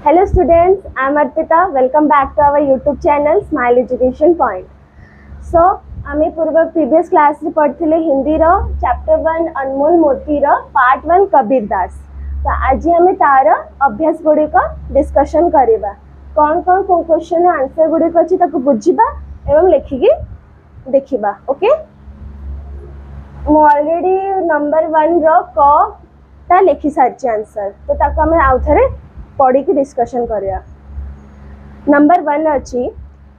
Hello students, I am Arpita. Welcome back to our YouTube channel Smile Education Point. So, आमे पूर्व previous class रे पढ़थिले हिंदी रो chapter 1 अनमोल मोती रो part 1 Kabir Das. तो आज आमे तार अभ्यास गुडी को डिस्कशन करिबा। कौन कौन को क्वेश्चन आंसर गुडी को अछि ताको बुझिबा एवं लिखिकी देखिबा। ओके, मो ऑलरेडी नंबर 1 रो क ता लिखि सारछि आंसर, तो ताको आमे आउ थरे पढ़ी की डिस्कशन करिया। नंबर 1 अछि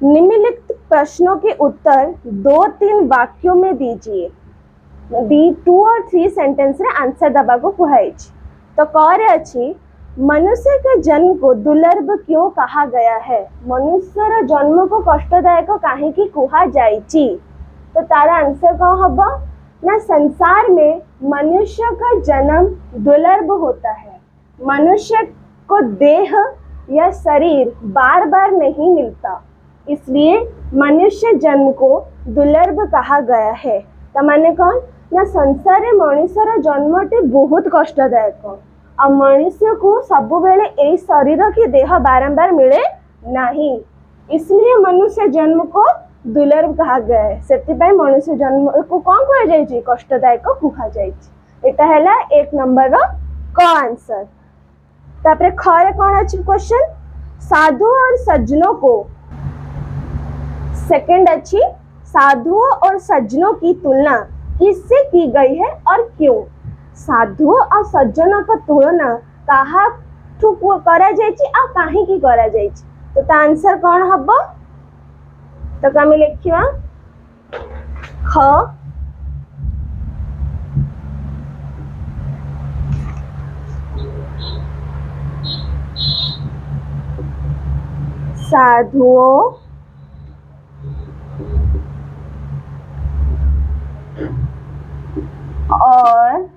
निम्नलिखित प्रश्नों के उत्तर 2-3 वाक्यों में दीजिए। दी 2 और 3 सेंटेंस रे आंसर दबा को कुहाई। तो करे अछि मनुष्य के जन्म को दुर्लभ क्यों कहा गया है? मनुष्य रो जन्म को कष्टदायक काहे की कुहा जाईची? तो तारा आंसर कौन हबो ना, संसार में मनुष्य का जन्म दुर्लभ होता है। मनुष्य को देह या शरीर बार बार नहीं मिलता, इसलिए मनुष्य जन्म को दुर्लभ कहा गया है। तो माने कौन ना, संसार रे मनुष्यर जन्मटी बहुत कष्टदायक और मनुष्य को सब बेले ए शरीर की देह बारंबार मिले नहीं, इसलिए मनुष्य जन्म को दुर्लभ कहा गया है। सेतिपाई मनुष्य जन्म को कौन कहा जायछि? कष्टदायक कहा जायछि। एटा हैला 1 नंबर रो क आंसर। तापरे खरे कौन अछि क्वेश्चन? साधु और सज्जनों को, सेकंड अच्छी साधुओं और सज्जनों की तुलना किससे की गई है और क्यों? साधुओं और सज्जनों का तुलना कहा करा जायछि आ काहे की करा जायछि? तो ता आंसर कौन हबो? तो कमी लिखिवा ख साधुओं और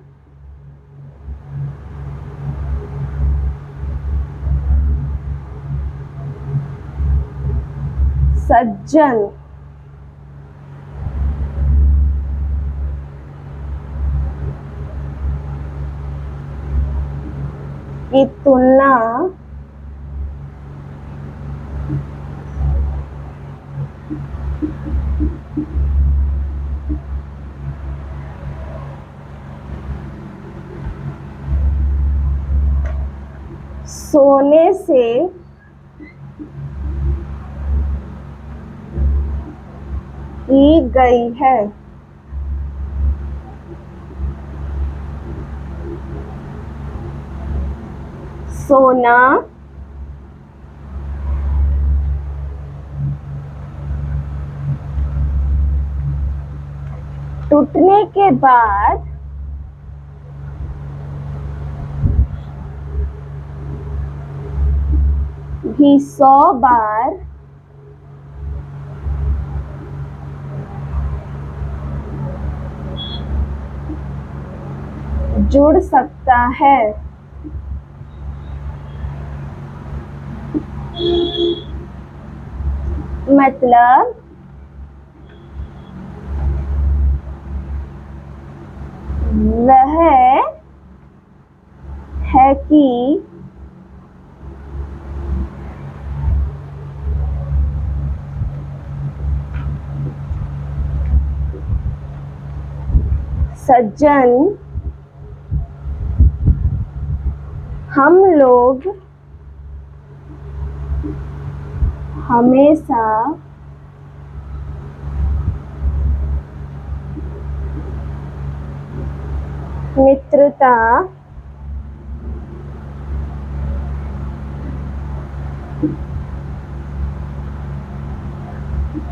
सज्जन की तुलना सोने से की गई है। सोना टूटने के बाद भी 100 बार जुड़ सकता है। मतलब वह है कि सज्जन हम लोग हमेशा मित्रता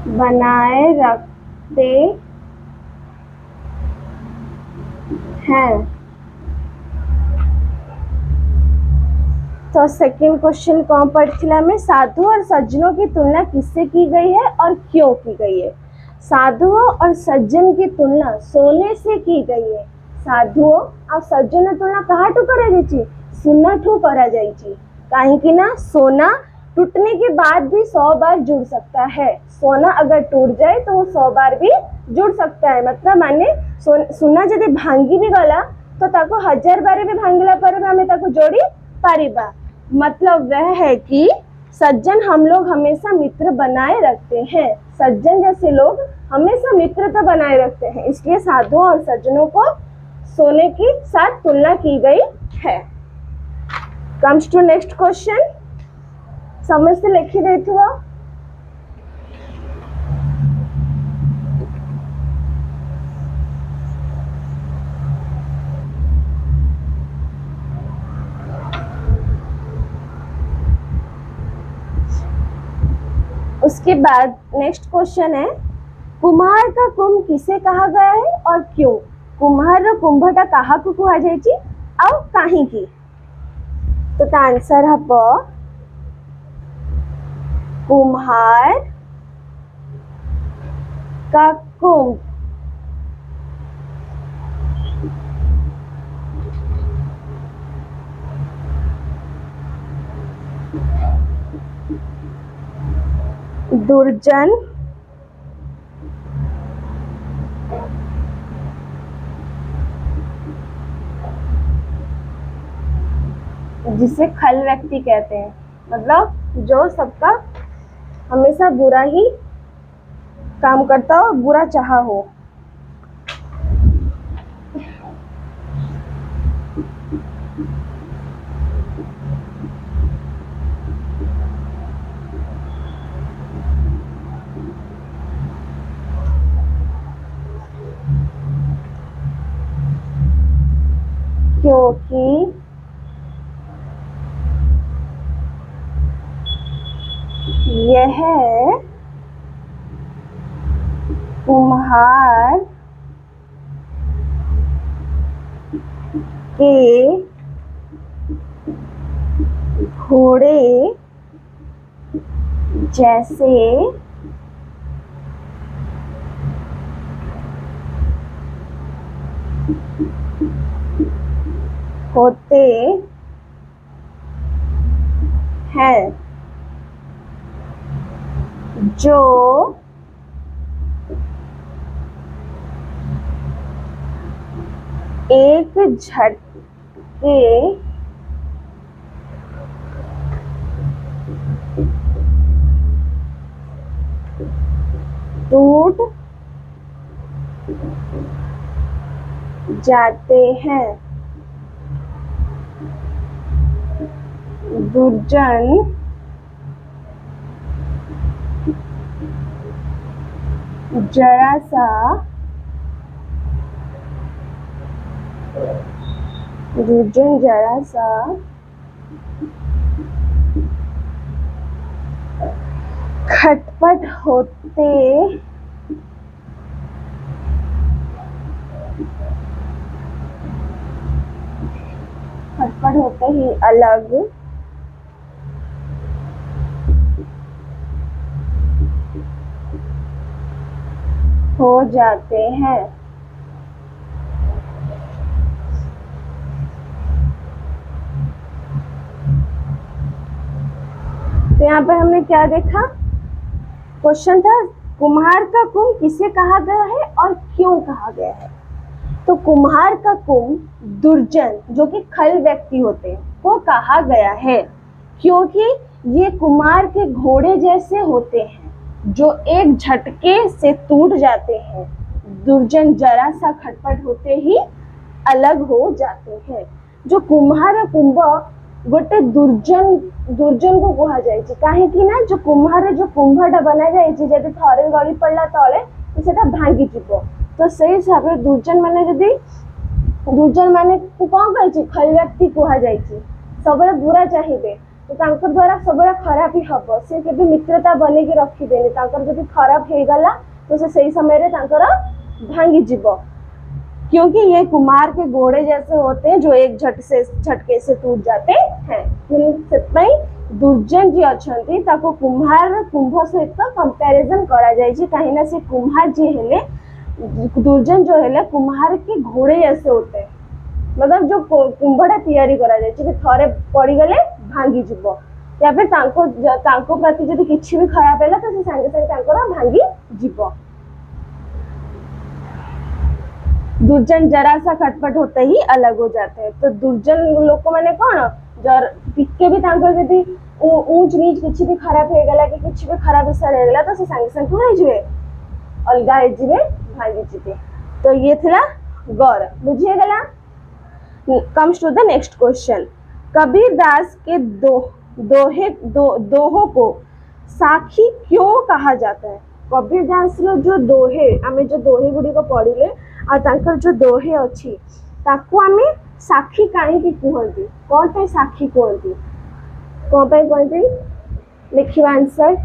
बनाए रखते हैं। तो सेकंड क्वेश्चन कौन पढ़थिला में, साधु और सज्जनों की तुलना किससे की गई है और क्यों की गई है? साधुओं और सज्जन की तुलना सोने से की गई है। साधुओं और सज्जन तुलना कहाँ ठू करा जायछि? सोना ठू करा जायछि। काहे कि ना सोना टूटने के बाद भी 100 बार जुड़ सकता है। सोना अगर टूट जाए तो वो 100 बार भी जुड़ सकता है। मतलब माने सोना यदि भांगी भी गला तो ताको 1000 बार भी भांगिला पर भी हमें ताको जोड़ी पारिबा। मतलब वह है कि सज्जन हम लोग हमेशा मित्र बनाए रखते हैं। सज्जन जैसे लोग हमेशा मित्रता बनाए रखते हैं, इसलिए साधुओं और सज्जनों को सोने की साथ तुलना की गई है। Comes to next question. समझ से लिखी देथिबो। उसके बाद नेक्स्ट क्वेश्चन है, कुम्हार का कुंभ किसे कहा गया है और क्यों? कुम्हार कुंभटा कहा को कहा जायछि और काहे की? तो आंसर हब कुम्हार का कुंभ दुर्जन जिसे खल व्यक्ति कहते हैं, मतलब जो सबका हमेशा बुरा ही काम करता हो, बुरा चाहा हो। क्योंकि यह कुम्हार के घोड़े जैसे होते हैं, जो एक झटके टूट जाते हैं। दुर्जन जरा सा खटपट होते ही अलग हो जाते हैं। तो यहाँ पर हमने क्या देखा? क्वेश्चन था कुम्हार का कुंभ किसे कहा गया है और क्यों कहा गया है। तो कुम्हार का कुंभ दुर्जन जो कि खल व्यक्ति होते हैं वो कहा गया है क्योंकि ये कुम्हार के घोड़े जैसे होते हैं जो एक झटके से टूट जाते हैं। दुर्जन जरा सा खटपट होते ही अलग हो जाते हैं। जो कुम्हार कुंभ गोटे दुर्जन को कहा जाए कहीं ना जो कुम्हार जो कुंभटा बना जाए जब थरे गली पड़ा तले तो सेटा भांगी जीव। तो से हिसाब से दुर्जन माने कौन कही खल व्यक्ति कह जाए सब बुरा चाहिए तो द्वारा सब खराब ही हम से के मित्रता बनईकि रखिबेनि जब खराब हो गला तो से समय भांगी जीव क्योंकि ये कुम्हार के घोड़े जैसे होते हैं जो एक झटके से टूट जाते हैं। दुर्जन जी अच्छी कुम्हार कुंभ सहित कंपैरिजन करा जाए कहीं ना से कुम्हार जी हेले दुर्जन जो है कुम्हार के घोड़े जैसे होते हैं मतलब जो कुंभटा तैयारी करा जाए कि थरे पड़गले भांगी जीव या फिर प्रति जब किसी भी खराब है तो सागे सागे भांगी जीव। दुर्जन जरा सा खटपट होते ही अलग हो जाते हैं। तो दुर्जन लोक मैंने कौन टिके भी तांकर जदी ऊंच नीच किछि भी खराब हो गला कि किछि भी खराब विषय रह गला तो से संग संग हो जइबे अलगा हो जइबे भागी जइबे। तो ये थला गौर बुझिए गला। Comes to the next question. Kabir Das के दोहों को साखी क्यों कहा जाता है? कबीर दास रो जो दोहे आमे जो दोहे गुडी को पढिले आ तांकर जो दोहे अछि ताकू आमे साखी काहे की कहंती कोन पे साखी कहंती कोन पे कहंती लिखियो आंसर।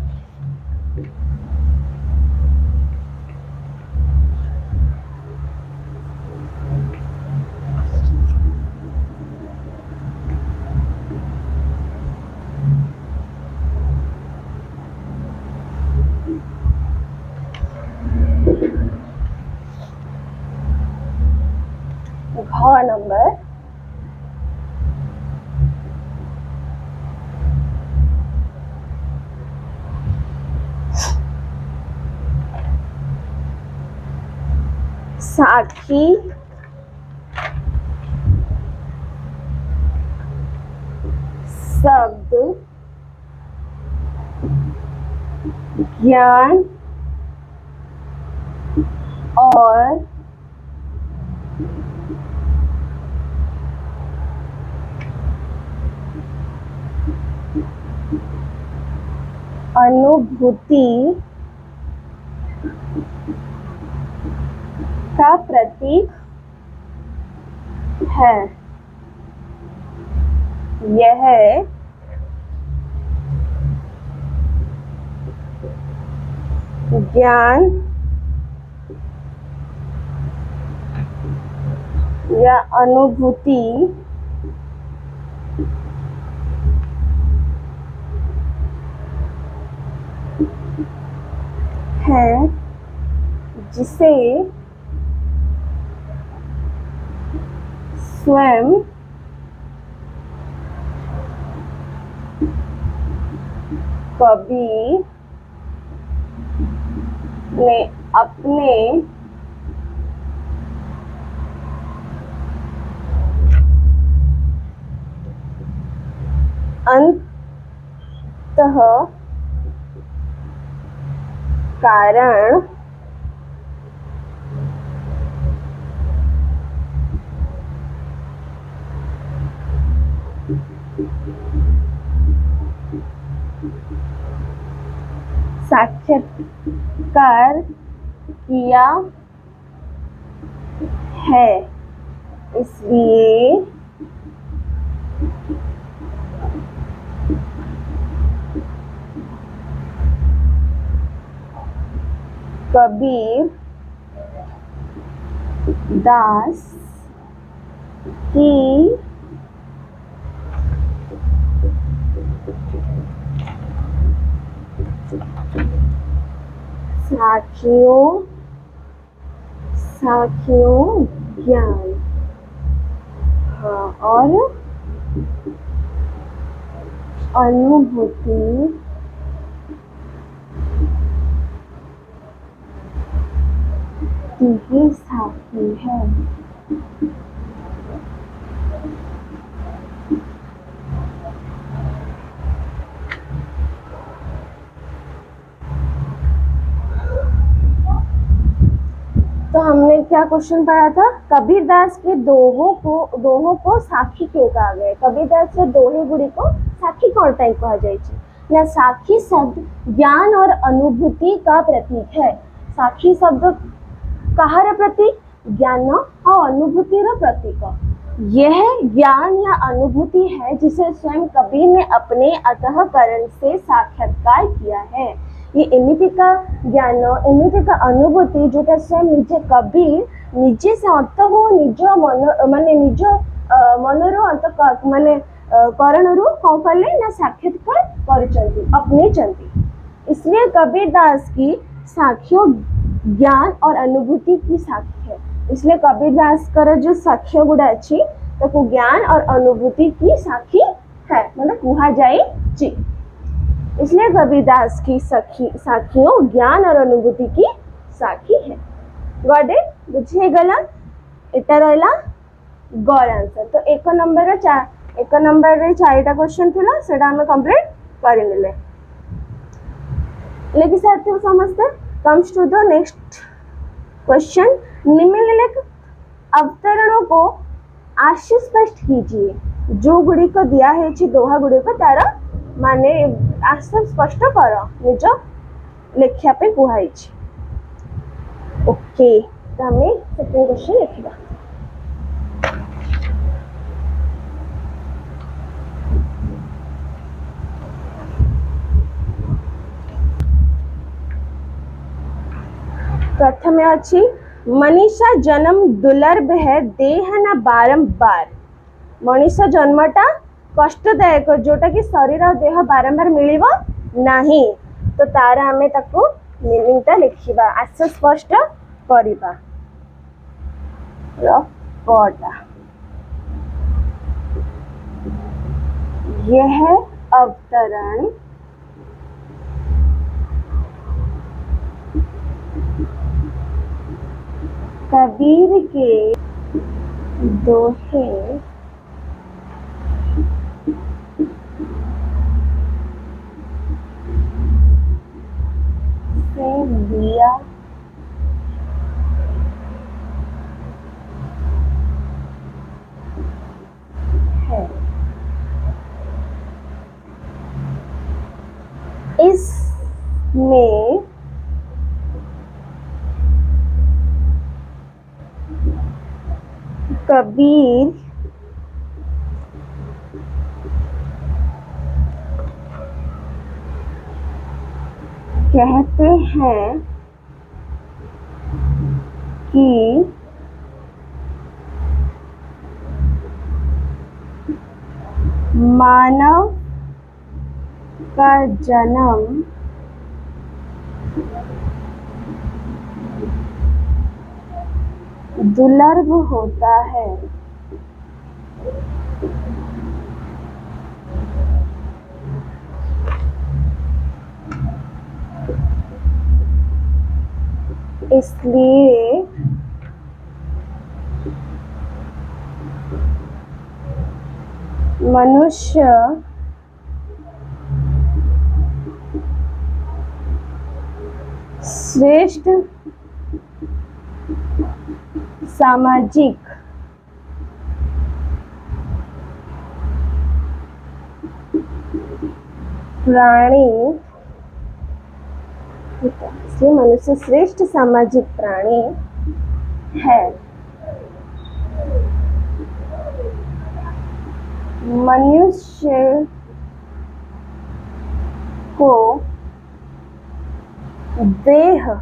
घ नंबर साखी शब्द ज्ञान और अनुभूति का प्रतीक है। यह ज्ञान या अनुभूति है जिसे स्वयं कबीर ने अपने अंतः कारण साक्षात्कार किया है। इसलिए कबीर दास की साखियों ज्ञान और अनुभूति की साखी है। तो हमने क्या क्वेश्चन पढ़ा था? कबीर दास के दोहों को साखी क्यों कहा गया? कबीर दास के दोहे गुड़ी को साखी कौन टाइप कहा जाए? या साखी शब्द ज्ञान और अनुभूति का प्रतीक है। साखी शब्द कहार प्रतीक? ज्ञान और अनुभूति रा प्रतीक। यह ज्ञान या अनुभूति है जिसे स्वयं कबीर ने अपने अंतःकरण से साक्षात्कार किया है। ये एमिति का ज्ञान एमिति का अनुभूति जोटा स्वयं निजे कबीर निजे से अंत हो निज मन माने निज मनर अंत माने करणरू कौन कले ना साक्षात्कार करचंती अपने चंती। इसलिए कबीर दास की साखियों ज्ञान और अनुभूति की साखी है। इसलिए कबीर दास कर जो साक्ष्य गुड़ा अच्छी तो ज्ञान और अनुभूति की साखी है मतलब कुहा जाए जी। इसलिए कबीर दास की साखियों ज्ञान और अनुभूति की साखी है। Got it? बुझे गला? इटा रहला गौर आंसर। तो एक नंबर एक नंबर रे 4टा क्वेश्चन थिला सेटा हम कंप्लीट करि नेले लेकिन साथ समझते comes to the next question निम्नलिखित अवतरणों को आशुस्पष्ट कीजिए जो गुड़ी को दिया है दोहा गुड़ी को तार माने आशुस्पष्ट कर निज लेखिया पे कुहाई ओके तो हमें सेकंड क्वेश्चन लिखिबा प्रथम अच्छी मनीषा जन्म दुर्लभ है देह ना बारंबार मनीषा जन्मटा कष्टदायक जोटा कि शरीर और देह बारंबार मिलिबो नहीं तो तार हमें ताको मीनिंगटा लिखिबा आशा स्पष्ट करिबा रकोटा यह अवतरण कबीर के दोहे से लिया है इसमें कबीर कहते हैं कि मानव का जन्म दुर्लभ होता है इसलिए मनुष्य श्रेष्ठ सामाजिक प्राणी इसलिए मनुष्य श्रेष्ठ सामाजिक प्राणी है मनुष्य को देह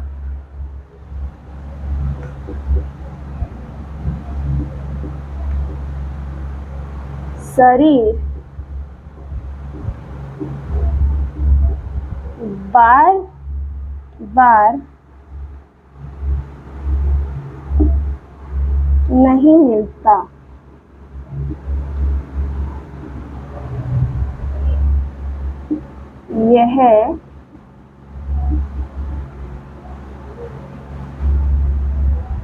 शरीर बार बार नहीं मिलता यह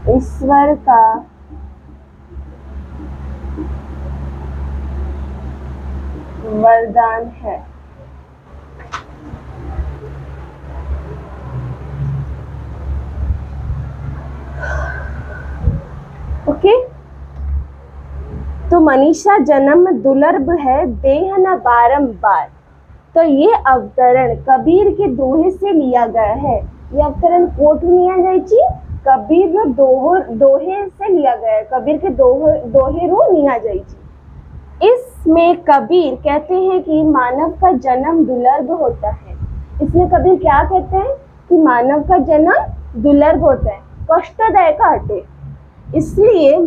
ईश्वर का वरदान है ओके तो मनीषा जन्म दुर्लभ है देह न बारंबार तो ये अवतरण कबीर के दोहे से लिया गया है ये अवतरण कोठू लिया जाइछि कबीर रो दोहे से लिया गया है कबीर के दोहे रो लिया जाइछि इसमें कबीर कहते हैं कि मानव का जन्म दुर्लभ होता है इसमें कबीर क्या कहते हैं कि मानव का जन्म दुर्लभ होता है कष्टदायक अटे इसलिए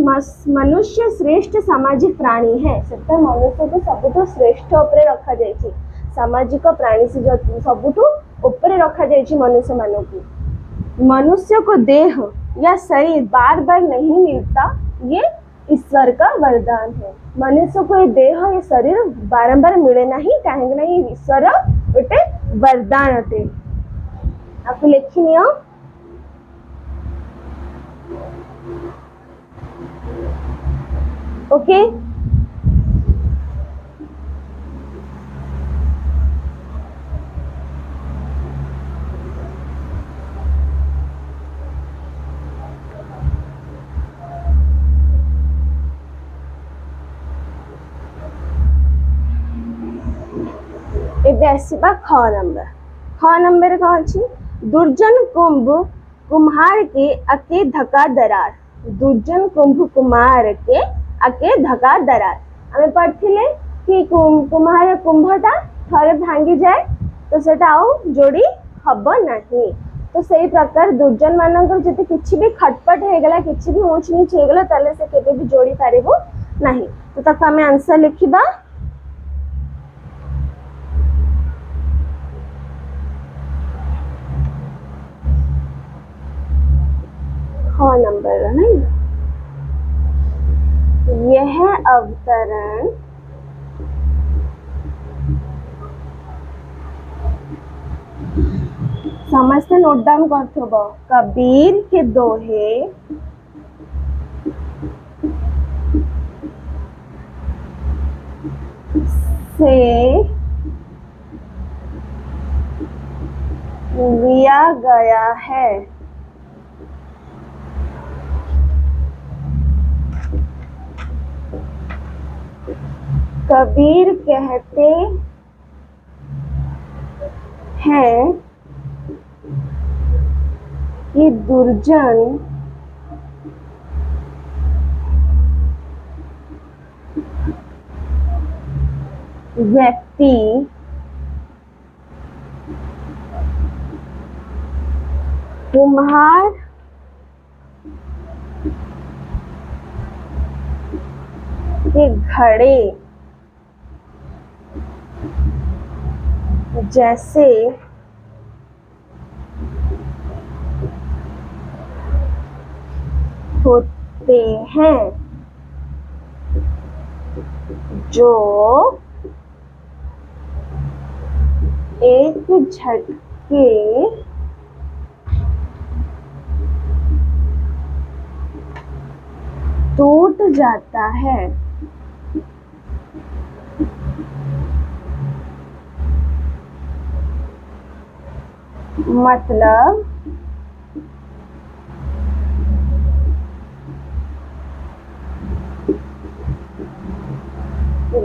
मनुष्य श्रेष्ठ सामाजिक प्राणी है सत्य मनुष्य को सबुठु श्रेष्ठ उपरे रखा जाइछि सामाजिक प्राणी से सबुठु उपरे रखा जाइछि मनुष्य मानव को मनुष्य को देह या शरीर बार बार नहीं मिलता ये ईश्वर का वरदान है मनुष्य को ये देह या शरीर बारंबार मिले नहीं कहीं ना ये ईश्वर गोटे वरदान अटे आपको लिखनी ओके एबे आसीबा ख नंबर। ख नंबर कौन अछि दुर्जन कुंभ कुम्हार के आके धक्का दरार। दुर्जन कुंभ कुमार के आके धक्का दरार आमे पढ़थिले कि कुम्हार कुंभटा थरे भांगी जाए तो सेटा आउ जोड़ी हब नाही। तो सही प्रकार दुर्जन मानकर जति किछि भी खटपट हे गला किछि भी ऊंच नीच हे गला तले से केबे भी जोड़ी पारिबो नाही। तो तक हमें आंसर लिखिबा ख नंबर है। यह अवतरण समस्त नोट डाउन करथबो कबीर के दोहे से लिया गया है। कबीर कहते हैं कि दुर्जन व्यक्ति कुम्हार के घड़े जैसे होते हैं जो एक झटके टूट जाता है। मतलब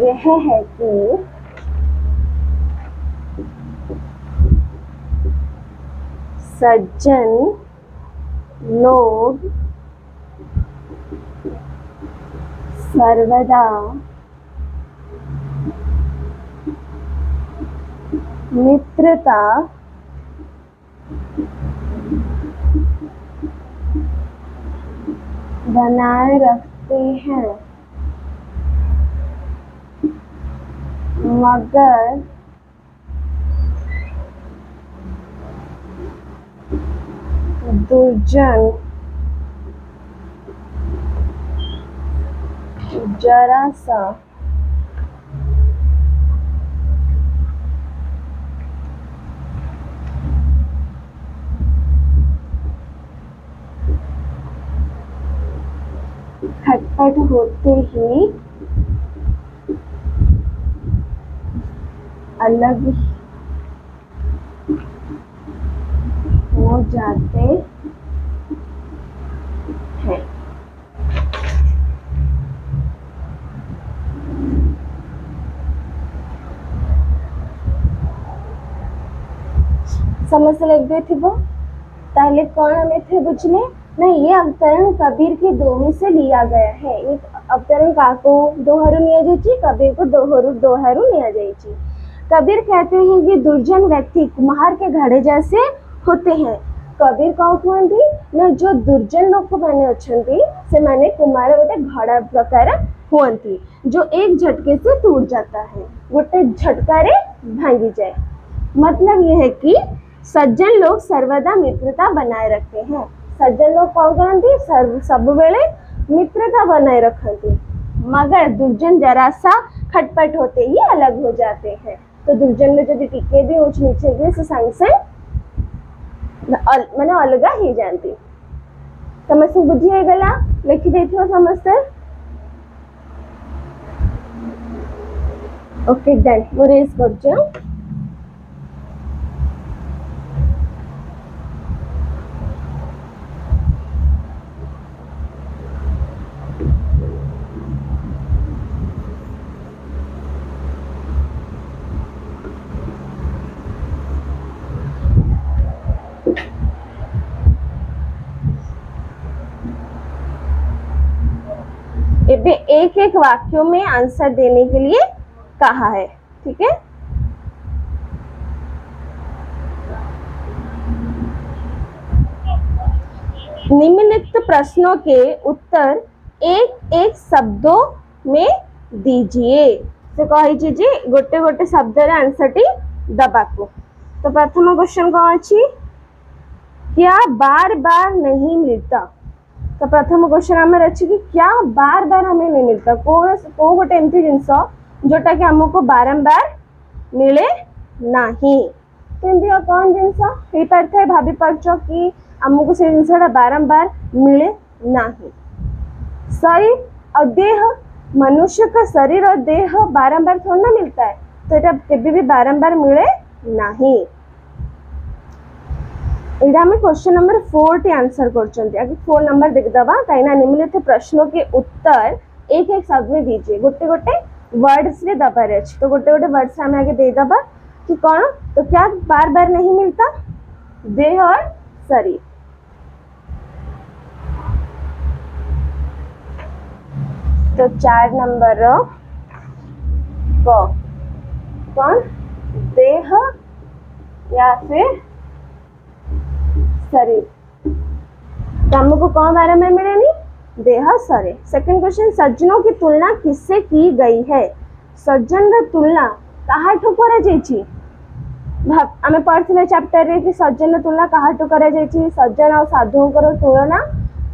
यह है कि सज्जन लोग सर्वदा मित्रता बनाए रखते हैं मगर दुर्जन जरा सा खटपट होते ही अलग हो जाते हैं। समस्या लिख देथिबो ताहले कौन हमें थे बुझले नहीं। ये अवतरण कबीर के दोहे से लिया गया है। एक अवतरण काको दोहरू निया जाइछि कबीर को दोहरू निया जाइछि। कबीर कहते हैं कि दुर्जन व्यक्ति कुम्हार के घड़े जैसे होते हैं। कबीर कौन कहती ना जो दुर्जन लोक माने अछंती से माने कुम्हार गोटे घड़ा प्रकार हुअंती जो एक झटके से टूट जाता है गोटे झटकारे भांगी जाए। मतलब यह है कि सज्जन लोग सर्वदा मित्रता बनाए रखते हैं। सज्जन लोग कौन करती सब वेले मित्रता बनाए रखती मगर दुर्जन जरा सा खटपट होते ही अलग हो जाते हैं। तो दुर्जन में जब टिके भी ऊंच नीचे भी से संग से मैंने अलगा ही जानती समस्त बुझी गला लिखी देथियो समस्त। ओके डन मु रेज करछो। एक एक वाक्यों में आंसर देने के लिए कहा है। ठीक है, निम्नलिखित प्रश्नों के उत्तर एक एक शब्दों में दीजिए। तो कही जे गोटे गोटे शब्द रे आंसर टी दबाको। तो प्रथम क्वेश्चन कौन अच्छी, क्या बार बार नहीं मिलता। तो प्रथम क्वेश्चन आम अच्छी कि क्या बार बार हमें नहीं मिलता, को गोटे एमती जिनस जोटा कि हमको बारंबार मिले नहीं। तो एमती कौन जिनस हो पार थे, भाभी पार्छ कि आमको से जिनसा बारंबार मिले नहीं। शरीर और देह, मनुष्य का शरीर और देह बारंबार थोड़ा ना मिलता है, तो ये कभी भी बारंबार मिले नहीं। यहाँ हमें क्वेश्चन नंबर 4 टी आंसर कर 4 नंबर देखदबा कहीं निम्नलिखित प्रश्नों के उत्तर एक एक शब्द में दीजिए। गोटे गोटे वर्ड्स रे दबार अच्छे, तो गोटे गोटे वर्ड्स हमें आगे देदबा कि कौन। तो क्या बार बार नहीं मिलता, देह और शरीर। तो 4 नंबर कौन, देह या फिर शरीर। तो हमको कौन बारे में मिले नहीं, देह शरीर। सेकंड क्वेश्चन, सज्जनों की तुलना किससे की गई है। सज्जन का तुलना कहा ठू करा जाइछि। आमे पढ़थिले चैप्टर रे कि सज्जन तुलना कहा ठू करा जाइछि। सज्जन और साधुओं को तुलना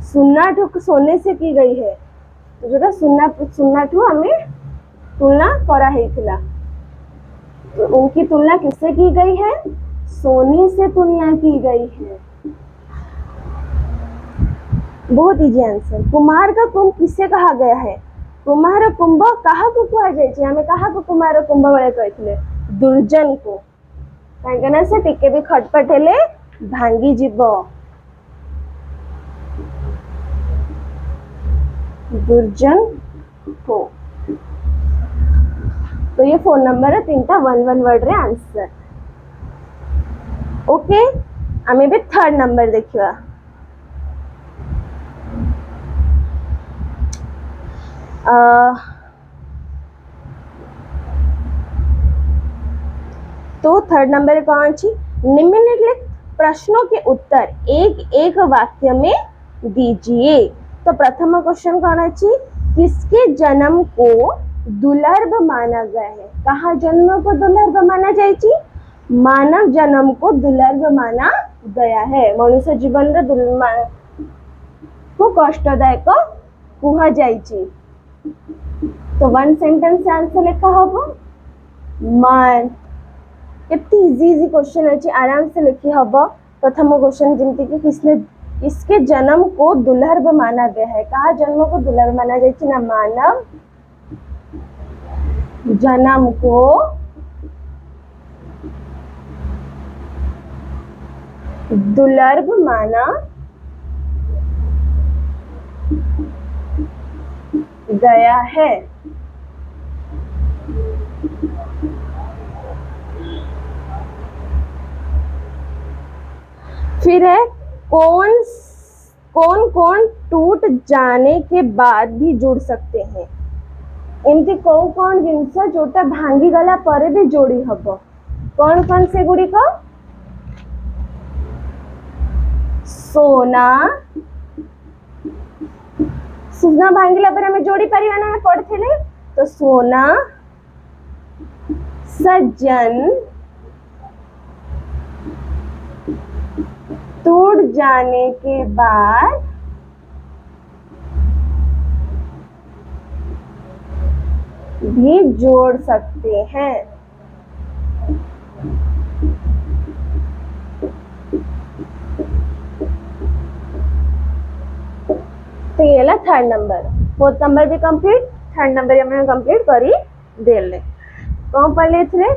सुन्ना ठू सोने से की गई है। तो जो सुन्ना ठू हमें तुलना करा हेतिला, तो उनकी तुलना किससे की गई है, सोने से तुलना की गई है। बहुत इजी आंसर। कुमार का कुंभ किससे कहा गया है। कुमार कुंभ कहा को कहा जाइछि, हमें कहा को कुमार कुंभ वाले कहथिले, दुर्जन को। काहेकना से टिके भी खटपट हेले भांगी जीव, दुर्जन को। तो ये 4 नंबर है, 3टा 1 वर्ड रे आंसर। ओके, आमे भी 3rd नंबर देखिवा। तो 3rd नंबर कौन अच्छी, निम्नलिखित प्रश्नों के उत्तर एक एक वाक्य में दीजिए। तो प्रथम क्वेश्चन कौन अच्छी, किसके जन्म को दुर्लभ माना गया है। कहा जन्म को दुर्लभ माना जाइछि, मानव जन्म को दुर्लभ माना गया है। मनुष्य जीवन रे को कष्टदायक कुहा जाइछि। तो 1 सेंटेंस आंसर लिखा होगा मान। कितनी इजी क्वेश्चन अच्छी, आराम से लिखी हब। प्रथम क्वेश्चन जमती कि किसके जन्म को दुर्लभ माना गया है। कहा जन्म को दुर्लभ माना जाइछि ना, मानव जन्म को दुर्लभ माना गया है। फिर है कौन कौन टूट जाने के बाद भी जुड़ सकते हैं। एमती कौन जिनस जोटा भांगी गला पर भी जोड़ी हब। कौन कौन से गुड़ी को, सोना, सोना भांगिला पर हमें जोड़ी परिवा ना पढ़थिले। तो सोना, सज्जन, टूट जाने के बाद भी जोड़ सकते हैं। तो ये ला 3rd नंबर। 4th नंबर भी कंप्लीट, 3rd नंबर हमने कंप्लीट करी देले। कौन पढ़ले थे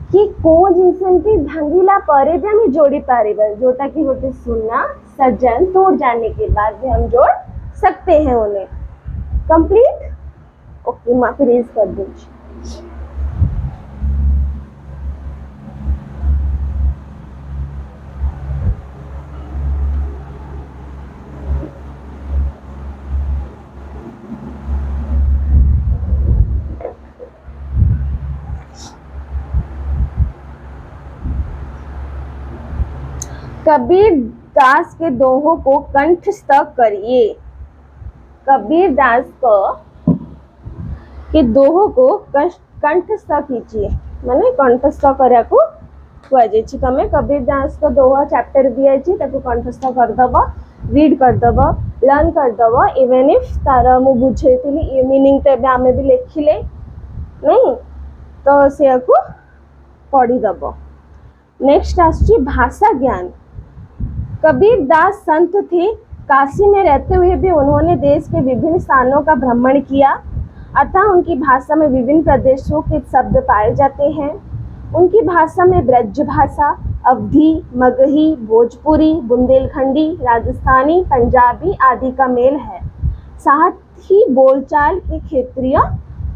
कि को जिनसे भांगिला पर भी हम जोड़ी पारिबा, जोटा कि गोटे सुना सज्जन टूट जाने के बाद भी हम जोड़ सकते हैं उन्हें। कंप्लीट। ओके, मैं फिर रेज कर दूंगी। कबीर दास के दोहों को कंठस्थ करिए। कबीर दास को के दोहों को कंठस्थ कीजिए, माने कंठस्थ करिया को कुआ जायछि। तमे कबीर दास को दोहा चैप्टर दिया अछि ताको कंठस्थ कर दबो, रीड कर दबो, लर्न कर दबो। इवन इफ तार मु बुझेइतिली ए मीनिंग तो एबे आमे भी लिखिले नहीं तो से को पढ़ी दबो। नेक्स्ट आछि भाषा ज्ञान। कबीर दास संत थे, काशी में रहते हुए भी उन्होंने देश के विभिन्न स्थानों का भ्रमण किया, अतः उनकी भाषा में विभिन्न प्रदेशों के शब्द पाए जाते हैं। उनकी भाषा में ब्रज भाषा, अवधी, मगही, भोजपुरी, बुंदेलखंडी, राजस्थानी, पंजाबी आदि का मेल है। साथ ही बोलचाल के क्षेत्रीय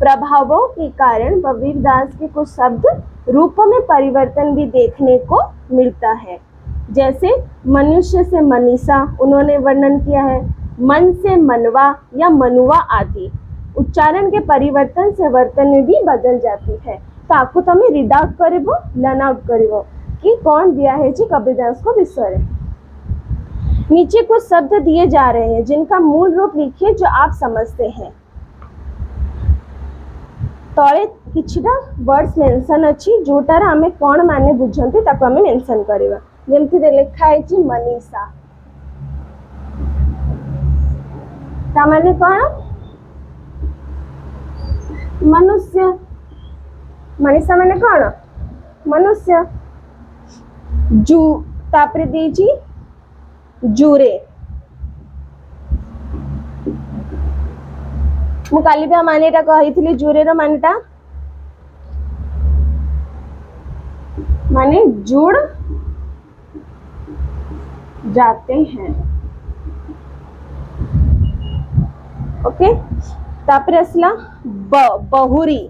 प्रभावों के कारण कबीर दास के कुछ शब्द रूपों में परिवर्तन भी देखने को मिलता है। जैसे मनुष्य से मनीषा उन्होंने वर्णन किया है, मन से मनवा या मनुआ आदि। उच्चारण के परिवर्तन से वर्तन में भी बदल जाती है। तो आपको तमें रीड आउट करिवो, लर्न आउट करिवो कि कौन दिया है जी कबीर दास को विषय। नीचे कुछ शब्द दिए जा रहे हैं जिनका मूल रूप लिखिए जो आप समझते हैं। तले किछटा वर्ड्स मेंशन अछि जोटार हमें कौन माने बुझंती ताको हमें मेंशन करिवा। जेमति दे लिखा है जी मनीषा, ता माने कौन? मनुष्य। मनीषा माने कौन? मनुष्य। जू तापरे देजी जूरे। मु काली भी मानेटा कहिथिली जूरेर मानेटा माने जुड़ जाते हैं। ओके, तापरे असला बहुरी।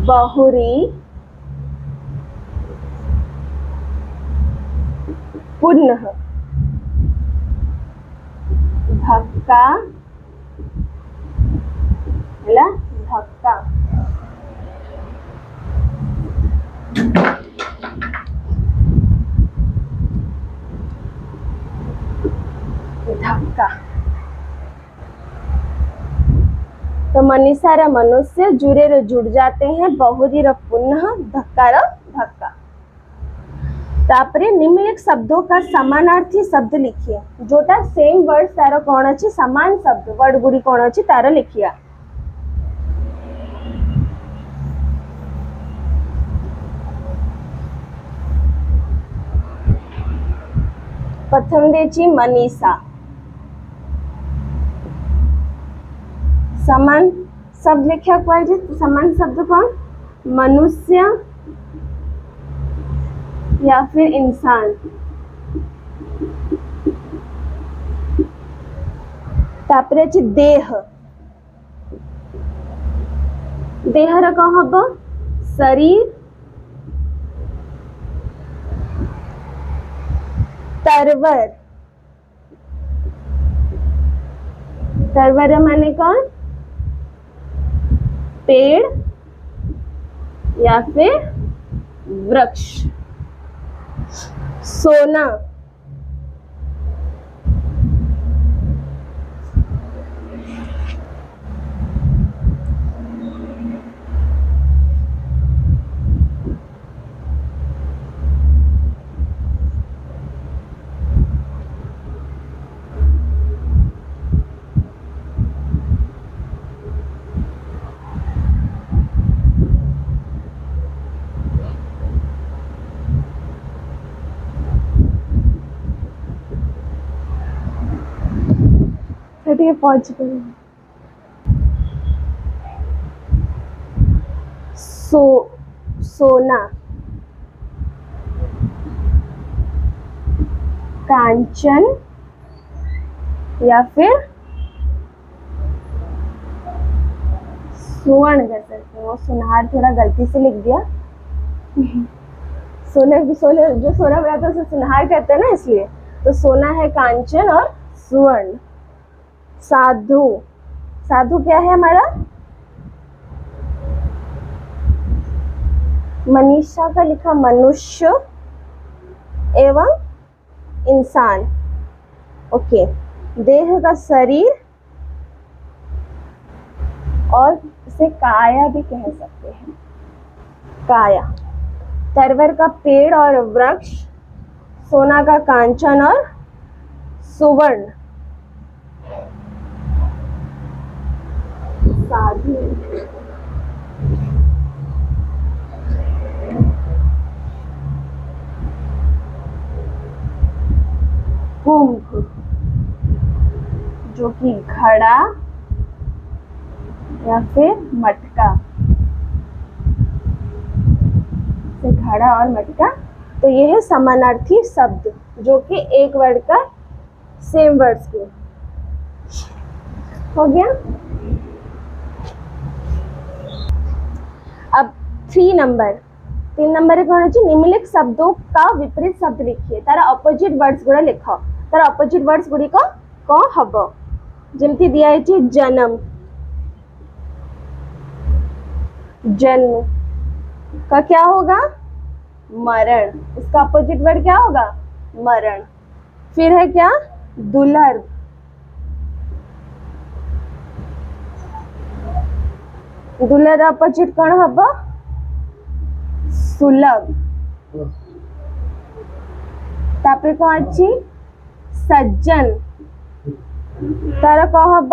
बहुरी, पुनः, धक्का, धक्का, धक्का। तो मनीषा रा मनुष्य, जुरे रे जुड़ जाते हैं, बहुरी रा पुनः, धक्का रा धक्का। तापरे निम्नलिखित शब्दों का समानार्थी शब्द लिखिए। जोटा सेम वर्ड तार कौन अच्छी समान शब्द वर्ड गुड़ी कौन अच्छी तार लिखिया। प्रथम देची मनीषा, समान शब्द लिखा हुआ है। समान शब्द कौन? मनुष्य या फिर इंसान। तापरे देह, देहर कौन हब? शरीर। तरवर, तरवर माने कौन? पेड़ या फिर वृक्ष। सोना, पहुंच गए। सोना, कांचन या फिर सुवर्ण कह सकते हैं। वो सुनहार थोड़ा गलती से लिख दिया। सोने जो सोना बनाते हैं उसे सुनहार कहते हैं ना, इसलिए। तो सोना है कांचन और सुवर्ण। साधु, साधु क्या है हमारा? मनीषा का लिखा मनुष्य एवं इंसान। ओके। देह का शरीर और इसे काया भी कह सकते हैं, काया। तरवर का पेड़ और वृक्ष, सोना का कांचन और सुवर्ण। साधु, कुंभ जो कि घड़ा या फिर मटका, से घड़ा और मटका। तो ये है समानार्थी शब्द जो कि एक वर्ड का सेम वर्ड्स के। हो गया। अब 3 नंबर कौन है? निम्नलिखित शब्दों का विपरीत शब्द लिखिए। तार अपोजिट वर्ड्स गुड़ा लिख। तार अपोजिट वर्ड्स गुड़िक कौन हम? जमती दिया है जन्म, जन्म का क्या होगा? मरण। इसका अपोजिट वर्ड क्या होगा? मरण। फिर है क्या? दुर्लभ, दुर्लभ अपोजिट कौन हम? सुलभ। तापर कौन अच्छी? सज्जन, तार कौन हम?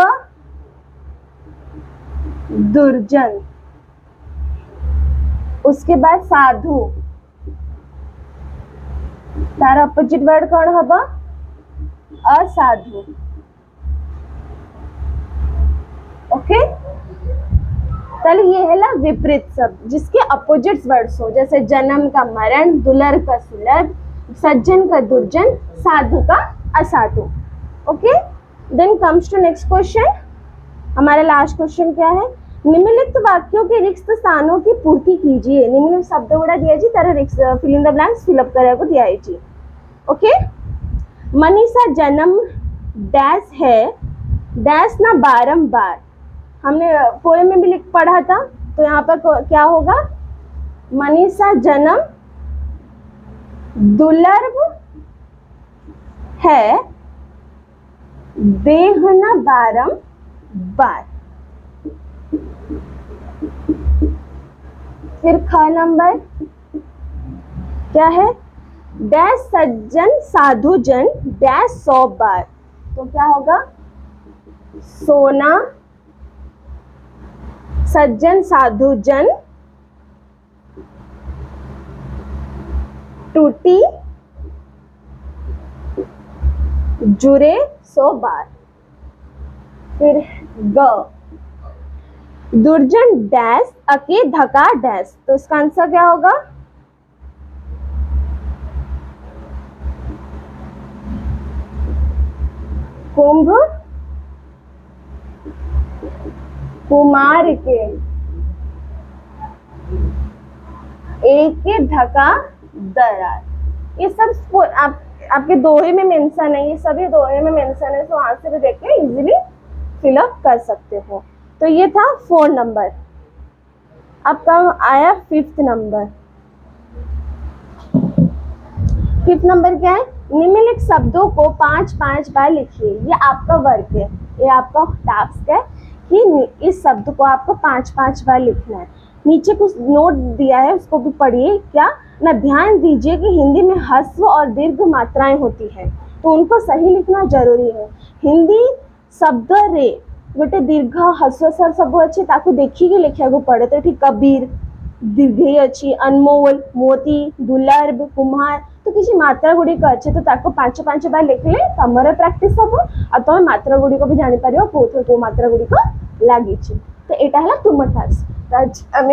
दुर्जन। उसके बाद साधु, तार अपोजिट वर्ड कौन हम? असाधु। ओके। चल ये है ना विपरीत शब्द जिसके अपोजिट वर्ड्स हो, जैसे जन्म का मरण, दुर्लभ का सुलभ, सज्जन का दुर्जन, साधु का असाधु। Okay. Then comes to next question. हमारा लास्ट क्वेश्चन क्या है? निम्नलिखित वाक्यों के रिक्त स्थानों की पूर्ति कीजिए। निम्नलिखित शब्द गुड़ा दिया जी, तारा रिक्त fill in the blanks fill up करने को दिया है जी। ओके। मनीषा जन्म डैश है डैश ना बारंबार। हमने पोएम में भी लिख पढ़ा था, तो यहाँ पर क्या होगा? मनीषा जन्म दुर्लभ है देह न बारंबार। फिर ख नंबर क्या है? डैश सज्जन साधु जन डैश 100 बार। तो क्या होगा? सोना सज्जन साधु जन टूटी जुरे 100 बार। फिर ग दुर्जन डैश अके धका डैश। तो इसका आंसर क्या होगा? कुंभ कुमार के एक धका दरार। ये सब आपके दोहे में मेंशन है, ये सभी दोहे में मेंशन है, तो आंसर से देख के इजीली फिलअप कर सकते हो। तो ये था 4 नंबर। अब कम आया 5th नंबर। 5th नंबर क्या है? निम्नलिखित शब्दों को 5-5 बार लिखिए। ये आपका वर्क है, ये आपका टास्क है कि इस शब्द को आपको 5-5 बार लिखना है। नीचे कुछ नोट दिया है, उसको भी पढ़िए। क्या ना, ध्यान दीजिए कि हिंदी में ह्रस्व और दीर्घ मात्राएं होती हैं, तो उनको सही लिखना जरूरी है। हिंदी शब्द रे गोटे दीर्घ ह्रस्व सर सब अच्छे ताकू देखिए लिखा पड़े। तो ठीक कबीर दीर्घ अच्छी, अनमोल, मोती, दुर्लभ, कुम्हार, तो किसी मात्रा गुड़िक अच्छे, तो ताको 5-5 बार लिखले तमर प्रैक्टिस हम और तुम मात्रा गुड़िक भी जानी पार को मात्रा गुड़िक लगी। तो यहाँ है तुम टास्क। आम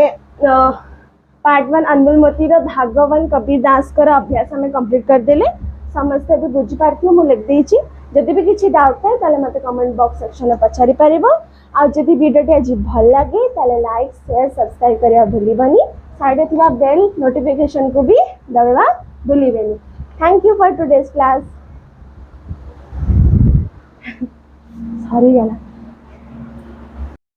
पार्ट 1 अनमोल मोतीर भाग 1 कबीर दास कर अभ्यास आम कंप्लीट करदेले समस्ते भी बुझी पार्थिव मु लिख देछि जदि भी किसी डाउट थाए ताले मते कमेंट बॉक्स सेक्शन में पचारि परिबो आ जदि वीडियो टी आज भल लगे ताले लाइक शेयर सब्सक्राइब करिया भूलिबनी साइड थिबा बेल नोटिफिकेशन को भी दबावा भूलिबेनी thank you for today's class sorry गला